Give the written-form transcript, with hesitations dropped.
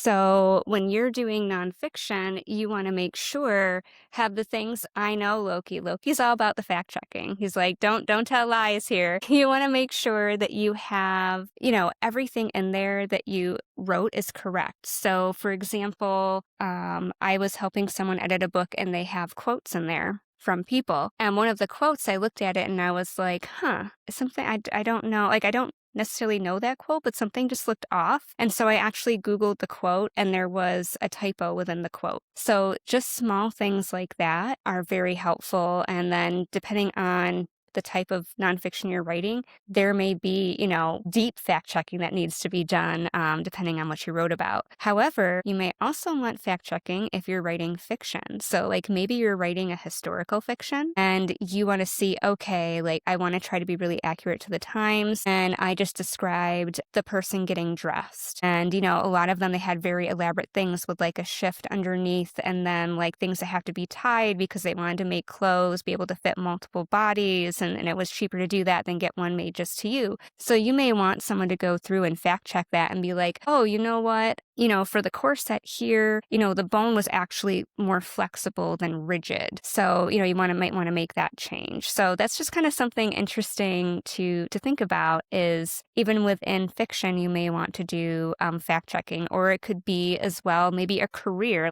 So when you're doing nonfiction, you want to make sure have the things I know Loki. Loki's all about the fact checking. He's like, don't tell lies here. You want to make sure that you have, everything in there that you wrote is correct. So for example, I was helping someone edit a book and they have quotes in there from people. And one of the quotes, I looked at it and I was like, it's something I don't know. Like, I don't necessarily know that quote, but something just looked off. And so I actually Googled the quote and there was a typo within the quote. So just small things like that are very helpful. And then depending on the type of nonfiction you're writing, there may be, deep fact checking that needs to be done depending on what you wrote about. However, you may also want fact checking if you're writing fiction. So like maybe you're writing a historical fiction and you want to see, okay, like I want to try to be really accurate to the times. And I just described the person getting dressed. And, a lot of them, they had very elaborate things with like a shift underneath and then like things that have to be tied because they wanted to make clothes be able to fit multiple bodies. And it was cheaper to do that than get one made just to you. So you may want someone to go through and fact check that and be like, oh, you know what? For the corset here, the bone was actually more flexible than rigid. So, might want to make that change. So that's just kind of something interesting to think about is even within fiction, you may want to do fact checking, or it could be as well, maybe a career.